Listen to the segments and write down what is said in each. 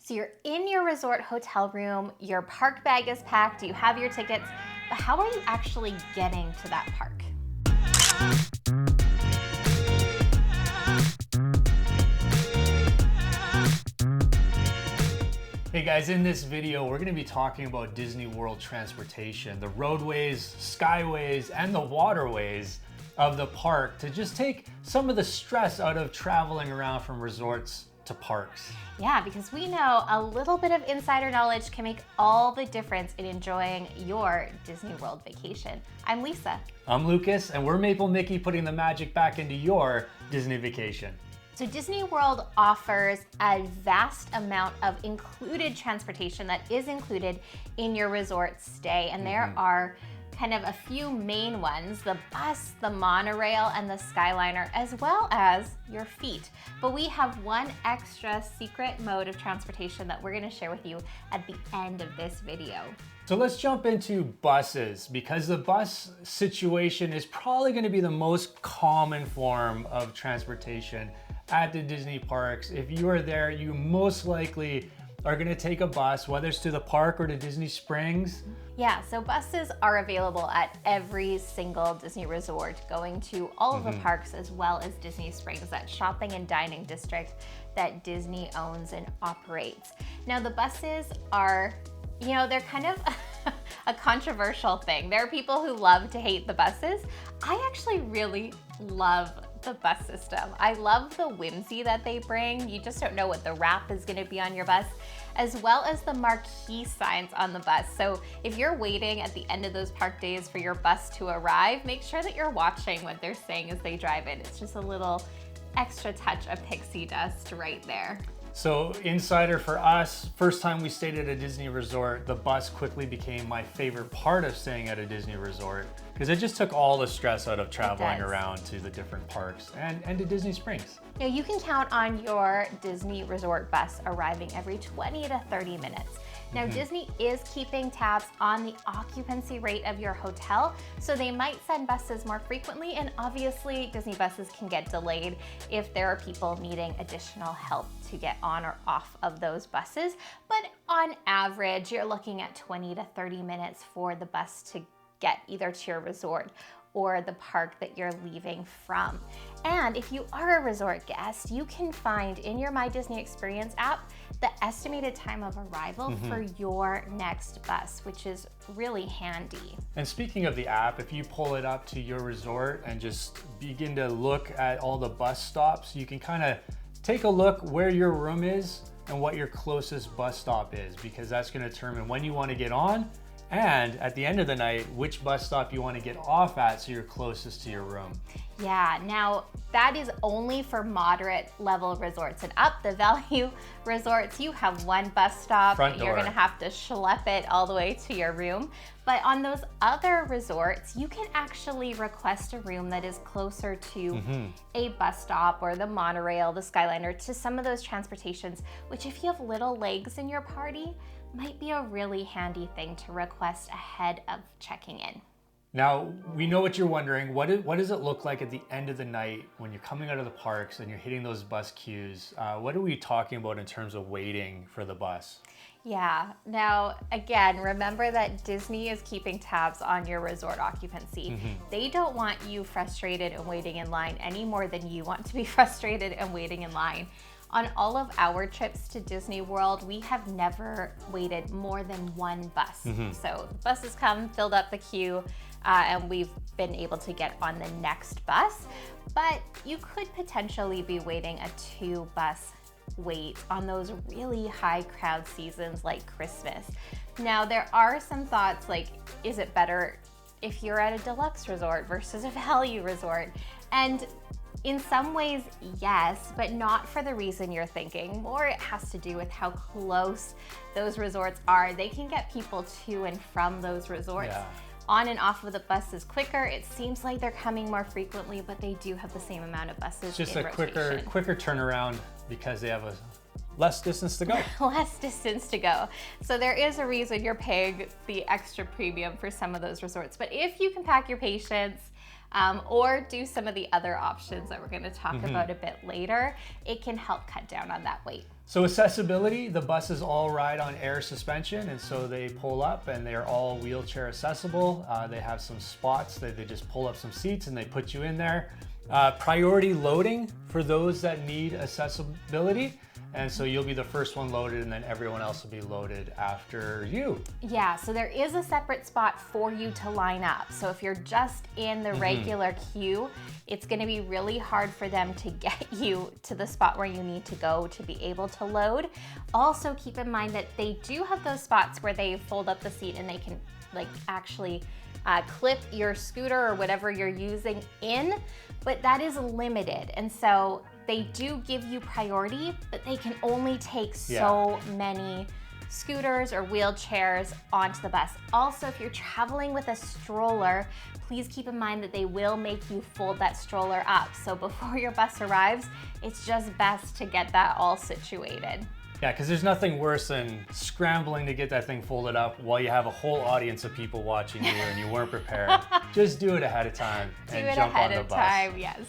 So you're in your resort hotel room, your park bag is packed, you have your tickets, but how are you actually getting to that park? Hey guys, in this video, we're going to be talking about Disney World transportation, the roadways, skyways, and the waterways of the park to just take some of the stress out of traveling around from resorts to parks. Yeah, because we know a little bit of insider knowledge can make all the difference in enjoying your Disney World vacation. I'm Lisa. I'm Lucas, and we're Maple Mickey, putting the magic back into your Disney vacation. So Disney World offers a vast amount of included transportation that is included in your resort stay. And there are kind of a few main ones: the bus, the monorail, and the Skyliner, as well as your feet. But we have one extra secret mode of transportation that we're gonna share with you at the end of this video. So let's jump into buses, because the bus situation is probably gonna be the most common form of transportation at the Disney parks. If you are there, you most likely are gonna take a bus, whether it's to the park or to Disney Springs. Yeah, so buses are available at every single Disney resort, going to all of the parks as well as Disney Springs, that shopping and dining district that Disney owns and operates. Now the buses are, they're kind of a controversial thing. There are people who love to hate the buses. I actually really love the bus system. I love the whimsy that they bring. You just don't know what the wrap is going to be on your bus, as well as the marquee signs on the bus. So if you're waiting at the end of those park days for your bus to arrive, make sure that you're watching what they're saying as they drive in. It's just a little extra touch of pixie dust right there. So insider for us, first time we stayed at a Disney resort, the bus quickly became my favorite part of staying at a Disney resort, because it just took all the stress out of traveling around to the different parks and to Disney Springs. Now you can count on your Disney resort bus arriving every 20 to 30 minutes. Now Disney is keeping tabs on the occupancy rate of your hotel, so they might send buses more frequently, and obviously Disney buses can get delayed if there are people needing additional help to get on or off of those buses. But on average, you're looking at 20 to 30 minutes for the bus to get either to your resort or the park that you're leaving from. And if you are a resort guest, you can find in your My Disney Experience app the estimated time of arrival for your next bus, which is really handy. And speaking of the app, if you pull it up to your resort and just begin to look at all the bus stops, you can kind of take a look where your room is and what your closest bus stop is, because that's going to determine when you want to get on, and at the end of the night, which bus stop you want to get off at so you're closest to your room. Yeah, now that is only for moderate level resorts, and up the value resorts, you have one bus stop. Front door. You're gonna have to schlep it all the way to your room. But on those other resorts, you can actually request a room that is closer to a bus stop or the monorail, the Skyliner, to some of those transportations, which if you have little legs in your party, might be a really handy thing to request ahead of checking in. Now, we know what you're wondering. What does it look like at the end of the night when you're coming out of the parks and you're hitting those bus queues? What are we talking about in terms of waiting for the bus? Yeah, now again, remember that Disney is keeping tabs on your resort occupancy. They don't want you frustrated and waiting in line any more than you want to be frustrated and waiting in line. On all of our trips to Disney World, we have never waited more than one bus. So buses come, filled up the queue, and we've been able to get on the next bus. But you could potentially be waiting a 2-bus wait on those really high crowd seasons like Christmas. Now there are some thoughts like, is it better if you're at a deluxe resort versus a value resort? And in some ways, yes, but not for the reason you're thinking. More it has to do with how close those resorts are. They can get people to and from those resorts. On and off of the buses quicker. It seems like they're coming more frequently, but they do have the same amount of buses. It's just in a rotation. quicker turnaround because they have a less distance to go. Less distance to go. So there is a reason you're paying the extra premium for some of those resorts. But if you can pack your patience, or do some of the other options that we're going to talk about a bit later. It can help cut down on that weight. So accessibility, the buses all ride on air suspension, and so they pull up and they're all wheelchair accessible. They have some spots that they just pull up some seats and they put you in there. Priority loading for those that need accessibility. And so you'll be the first one loaded and then everyone else will be loaded after you. Yeah, so there is a separate spot for you to line up. So if you're just in the regular queue, it's gonna be really hard for them to get you to the spot where you need to go to be able to load. Also keep in mind that they do have those spots where they fold up the seat and they can like actually clip your scooter or whatever you're using in, but that is limited. And so they do give you priority, but they can only take so many scooters or wheelchairs onto the bus. Also, if you're traveling with a stroller, please keep in mind that they will make you fold that stroller up. So before your bus arrives, it's just best to get that all situated. Yeah, because there's nothing worse than scrambling to get that thing folded up while you have a whole audience of people watching you and you weren't prepared. Just do it ahead of time and jump on the bus. Yes.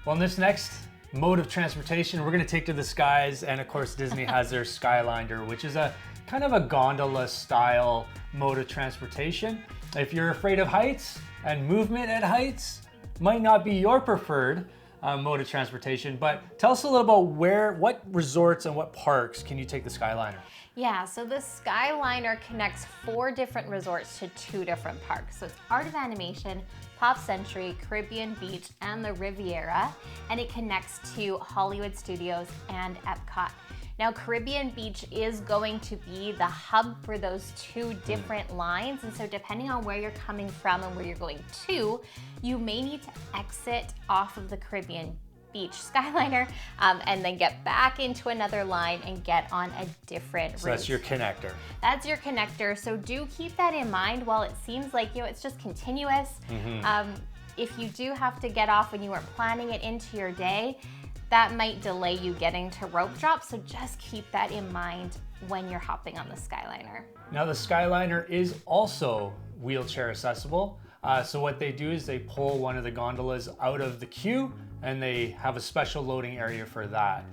Well, in this next mode of transportation, we're going to take to the skies, and of course Disney has their Skyliner, which is a kind of a gondola style mode of transportation. If you're afraid of heights and movement at heights, might not be your preferred mode of transportation, but tell us a little about what resorts and what parks can you take the Skyliner? Yeah, so the Skyliner connects 4 different resorts to 2 different parks. So it's Art of Animation, Pop Century, Caribbean Beach, and the Riviera, and it connects to Hollywood Studios and Epcot. Now, Caribbean Beach is going to be the hub for those 2 different lines, and so depending on where you're coming from and where you're going to, you may need to exit off of the Caribbean Beach Skyliner and then get back into another line and get on a different route. So that's your connector. That's your connector. So do keep that in mind. While it seems like it's just continuous, if you do have to get off when you weren't planning it into your day, that might delay you getting to rope drop. So just keep that in mind when you're hopping on the Skyliner. Now the Skyliner is also wheelchair accessible. So what they do is they pull one of the gondolas out of the queue and they have a special loading area for that.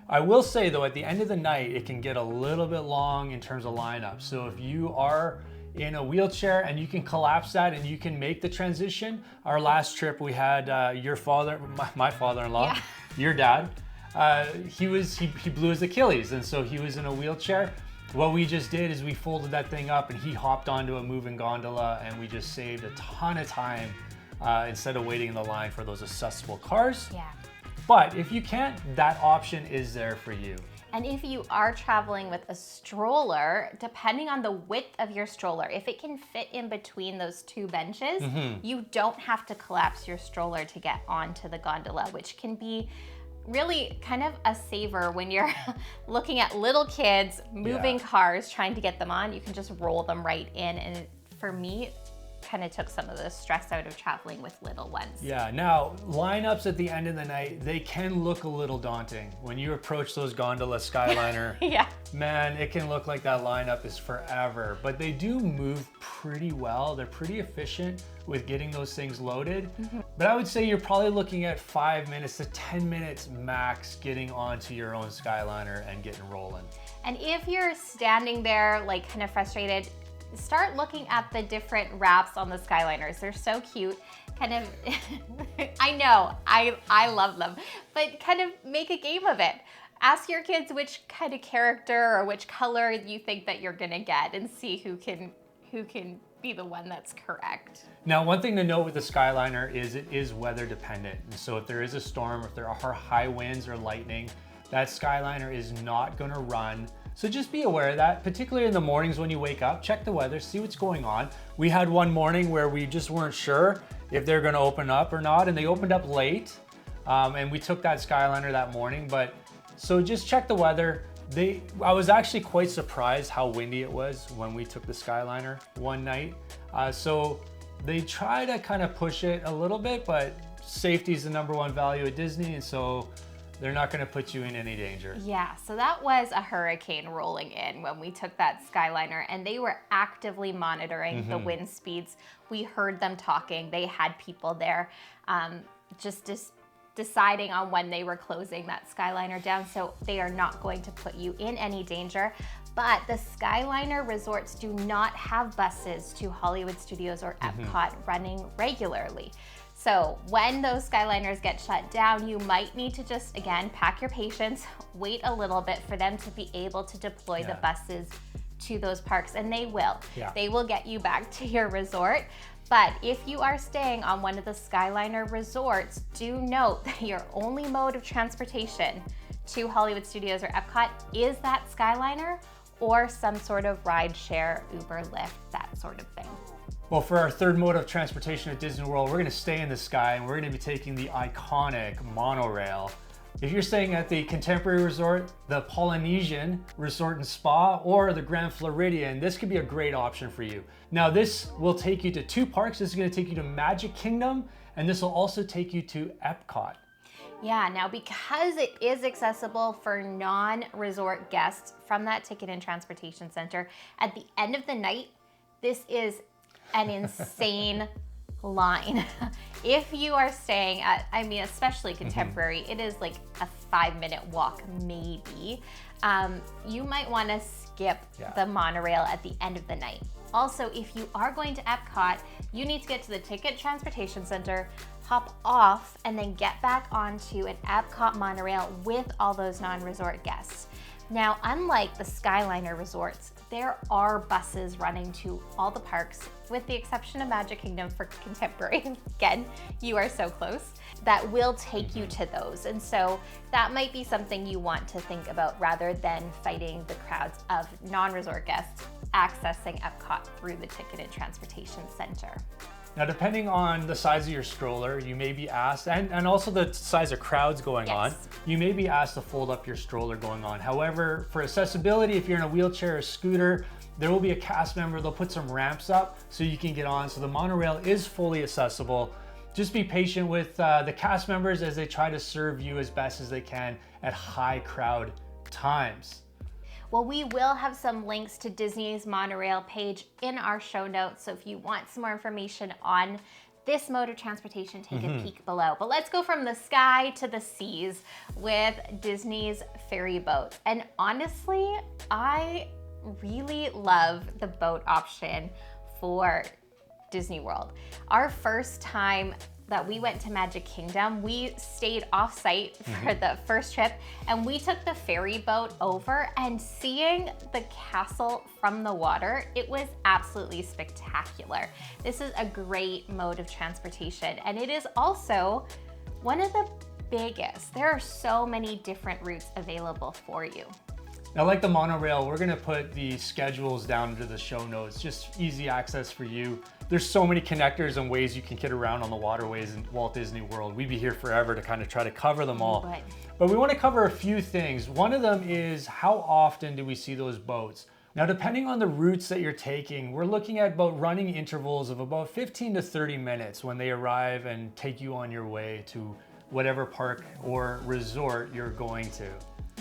I will say though, at the end of the night, it can get a little bit long in terms of lineup. So if you are in a wheelchair and you can collapse that and you can make the transition. Our last trip we had my father-in-law, your dad, he blew his Achilles, and so he was in a wheelchair. What we just did is we folded that thing up and he hopped onto a moving gondola, and we just saved a ton of time instead of waiting in the line for those accessible cars. Yeah. But if you can't, that option is there for you. And if you are traveling with a stroller, depending on the width of your stroller, if it can fit in between those 2 benches, you don't have to collapse your stroller to get onto the gondola, which can be really kind of a saver when you're looking at little kids moving cars, trying to get them on. You can just roll them right in. And for me, kind of took some of the stress out of traveling with little ones. Yeah, now lineups at the end of the night, they can look a little daunting. When you approach those gondola Skyliner, man, it can look like that lineup is forever, but they do move pretty well. They're pretty efficient with getting those things loaded. But I would say you're probably looking at 5 minutes to 10 minutes max getting onto your own Skyliner and getting rolling. And if you're standing there like kind of frustrated, start looking at the different wraps on the Skyliners. They're so cute. Kind of, I know, I love them, but kind of make a game of it. Ask your kids which kind of character or which color you think that you're gonna get and see who can be the one that's correct. Now, one thing to note with the Skyliner is it is weather dependent. And so if there is a storm, if there are high winds or lightning, that Skyliner is not gonna run. So just be aware of that, particularly in the mornings when you wake up, check the weather, see what's going on. We had one morning where we just weren't sure if they're gonna open up or not, and they opened up late, and we took that Skyliner that morning, but so just check the weather. I was actually quite surprised how windy it was when we took the Skyliner one night. So they try to kind of push it a little bit, but safety is the #1 value at Disney, and so They're not going to put you in any danger. Yeah, so that was a hurricane rolling in when we took that Skyliner, and they were actively monitoring the wind speeds. We heard them talking. They had people there just deciding on when they were closing that Skyliner down, so they are not going to put you in any danger. But the Skyliner resorts do not have buses to Hollywood Studios or Epcot running regularly. So when those Skyliners get shut down, you might need to just, again, pack your patience, wait a little bit for them to be able to deploy the buses to those parks, and they will. They will get you back to your resort. But if you are staying on one of the Skyliner resorts, do note that your only mode of transportation to Hollywood Studios or Epcot is that Skyliner or some sort of ride share, Uber, Lyft, that sort of thing. Well, for our third mode of transportation at Disney World, we're going to stay in the sky and we're going to be taking the iconic monorail. If you're staying at the Contemporary Resort, the Polynesian Resort and Spa, or the Grand Floridian, this could be a great option for you. Now, this will take you to 2 parks. This is going to take you to Magic Kingdom, and this will also take you to Epcot. Yeah, now because it is accessible for non-resort guests from that Ticket and Transportation Center, at the end of the night, this is an insane line. If you are staying at, I mean, especially Contemporary, it is like a 5-minute walk, maybe. You might want to skip the monorail at the end of the night. Also, if you are going to Epcot, you need to get to the Ticket Transportation Center, hop off, and then get back onto an Epcot monorail with all those non-resort guests. Now, unlike the Skyliner resorts, there are buses running to all the parks, with the exception of Magic Kingdom for Contemporary. Again, you are so close, that will take you to those. And so that might be something you want to think about rather than fighting the crowds of non-resort guests accessing Epcot through the Ticket and Transportation Center. Now, depending on the size of your stroller, you may be asked, and also the size of crowds going on, you may be asked to fold up your stroller going on. However, for accessibility, if you're in a wheelchair or scooter, there will be a cast member. They'll put some ramps up so you can get on. So the monorail is fully accessible. Just be patient with the cast members as they try to serve you as best as they can at high crowd times. Well, we will have some links to Disney's monorail page in our show notes. So if you want some more information on this mode of transportation, take a peek below. But let's go from the sky to the seas with Disney's ferry boat. And honestly, I really love the boat option for Disney World. Our first time that we went to Magic Kingdom, we stayed off-site for the first trip, and we took the ferry boat over, and seeing the castle from the water, it was absolutely spectacular. This is a great mode of transportation, and it is also one of the biggest. There are so many different routes available for you. Now, like the monorail, we're gonna put the schedules down into the show notes, just easy access for you. There's so many connectors and ways you can get around on the waterways in Walt Disney World. We'd be here forever to kind of try to cover them all. But we wanna cover a few things. One of them is, how often do we see those boats? Now, depending on the routes that you're taking, we're looking at about running intervals of about 15 to 30 minutes when they arrive and take you on your way to whatever park or resort you're going to.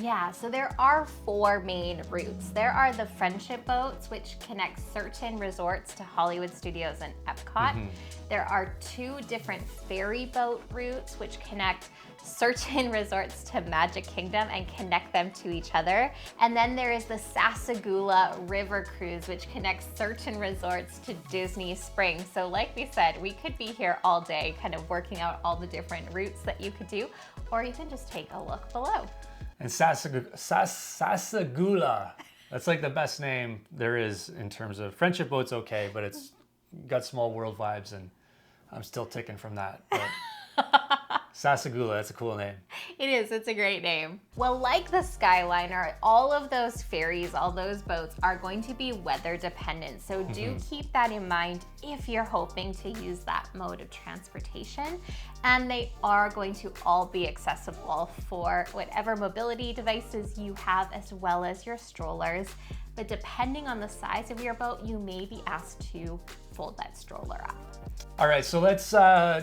Yeah, so there are 4 main routes. There are the friendship boats, which connect certain resorts to Hollywood Studios and Epcot. There are 2 different ferry boat routes, which connect certain resorts to Magic Kingdom and connect them to each other. And then there is the Sasagula River Cruise, which connects certain resorts to Disney Springs. So like we said, we could be here all day kind of working out all the different routes that you could do, or you can just take a look below. And Sasagula, that's like the best name there is in terms of friendship boat's okay, but it's got Small World vibes, and I'm still ticking from that. But Sasagula, that's a cool name. It is, it's a great name. Well, like the Skyliner, all of those ferries, all those boats are going to be weather dependent. So do keep that in mind if you're hoping to use that mode of transportation. And they are going to all be accessible for whatever mobility devices you have, as well as your strollers. But depending on the size of your boat, you may be asked to fold that stroller up. All right, so let's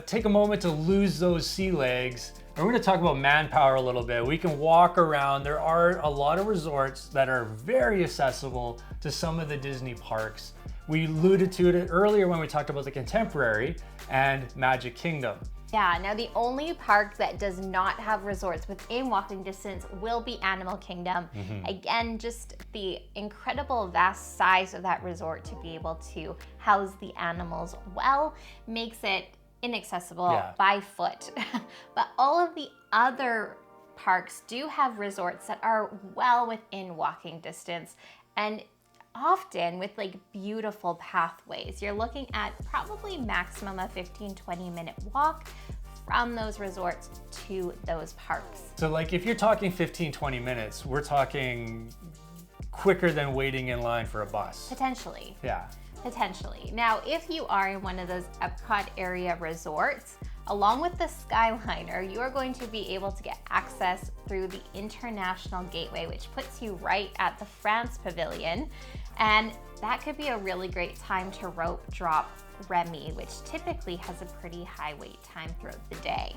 take a moment to lose those sea legs. And And we're gonna talk about manpower a little bit. We can walk around. There are a lot of resorts that are very accessible to some of the Disney parks. We alluded to it earlier when we talked about the Contemporary and Magic Kingdom. Yeah, now the only park that does not have resorts within walking distance will be Animal Kingdom. Again, just the incredible vast size of that resort to be able to house the animals well makes it inaccessible by foot. But all of the other parks do have resorts that are well within walking distance, and often with like beautiful pathways. You're looking at probably maximum a 15-20 minute walk from those resorts to those parks. So like if you're talking 15-20 minutes, we're talking quicker than waiting in line for a bus. Potentially. Yeah. Potentially. Now, if you are in one of those Epcot area resorts, along with the Skyliner, you are going to be able to get access through the International Gateway, which puts you right at the France Pavilion. And that could be a really great time to rope drop Remy, which typically has a pretty high wait time throughout the day.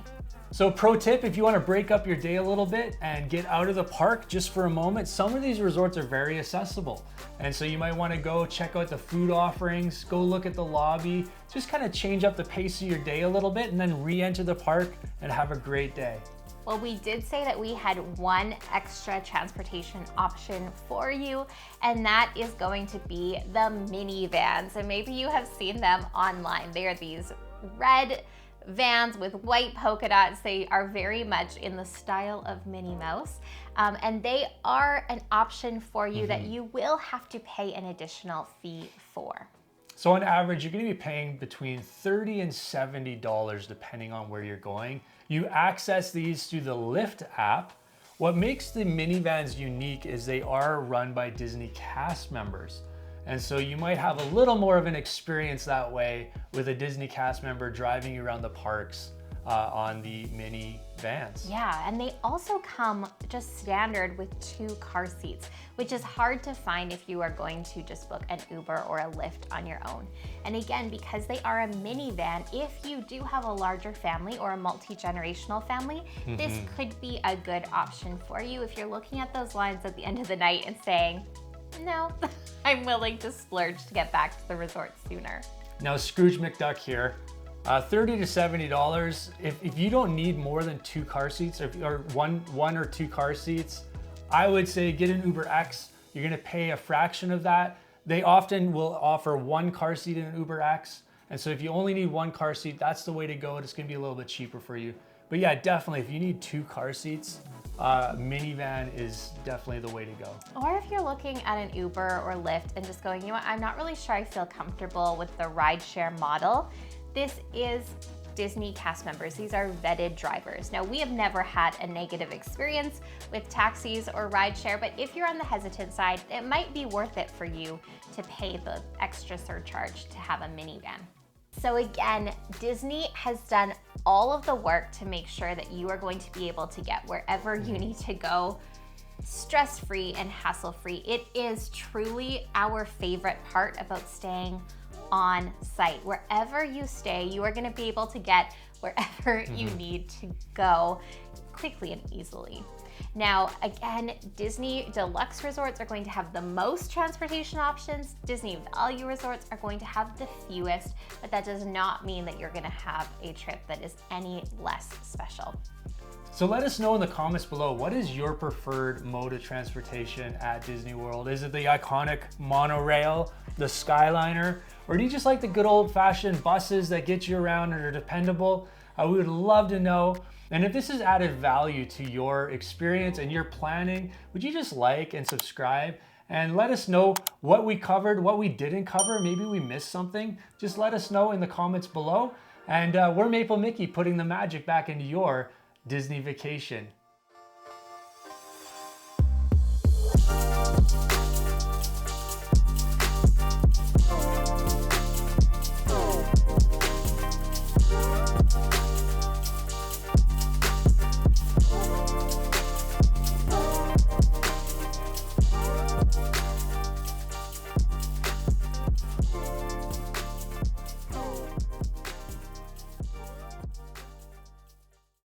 So pro tip, if you want to break up your day a little bit and get out of the park just for a moment, some of these resorts are very accessible. And so you might want to go check out the food offerings, go look at the lobby, just kind of change up the pace of your day a little bit and then re-enter the park and have a great day. Well, we did say that we had one extra transportation option for you, and that is going to be the Minnie Vans. And maybe you have seen them online. They are these red vans with white polka dots. They are very much in the style of Minnie Mouse. And they are an option for you that you will have to pay an additional fee for. So on average, you're going to be paying between $30 and $70 depending on where you're going. You access these through the Lyft app. What makes the Minnie Vans unique is they are run by Disney cast members. And so you might have a little more of an experience that way with a Disney cast member driving you around the parks on the Minnie Vans. Yeah, and they also come just standard with 2 car seats, which is hard to find if you are going to just book an Uber or a Lyft on your own. And again, because they are a minivan, if you do have a larger family or a multi-generational family, this could be a good option for you if you're looking at those lines at the end of the night and saying, no, I'm willing to splurge to get back to the resort sooner. Now, Scrooge McDuck here. $30 to $70. If you don't need more than 2 car seats or one or 2 car seats, I would say get an Uber X. You're gonna pay a fraction of that. They often will offer 1 car seat in an Uber X. And so if you only need 1 car seat, that's the way to go. It's gonna be a little bit cheaper for you. But yeah, definitely, if you need 2 car seats, minivan is definitely the way to go. Or if you're looking at an Uber or Lyft and just going, you know what, I'm not really sure I feel comfortable with the rideshare model. This is Disney cast members. These are vetted drivers. Now, we have never had a negative experience with taxis or rideshare, but if you're on the hesitant side, it might be worth it for you to pay the extra surcharge to have a minivan. So again, Disney has done all of the work to make sure that you are going to be able to get wherever you need to go stress-free and hassle-free. It is truly our favorite part about staying on site. Wherever you stay, you are going to be able to get wherever you need to go quickly and easily. Now, again, Disney Deluxe resorts are going to have the most transportation options. Disney Value resorts are going to have the fewest, but that does not mean that you're going to have a trip that is any less special. So let us know in the comments below, what is your preferred mode of transportation at Disney World? Is it the iconic monorail, the Skyliner, or do you just like the good old-fashioned buses that get you around and are dependable? We would love to know. And if this has added value to your experience and your planning, would you just like and subscribe and let us know what we covered, what we didn't cover? Maybe we missed something. Just let us know in the comments below. And we're Maple Mickey, putting the magic back into your Disney vacation.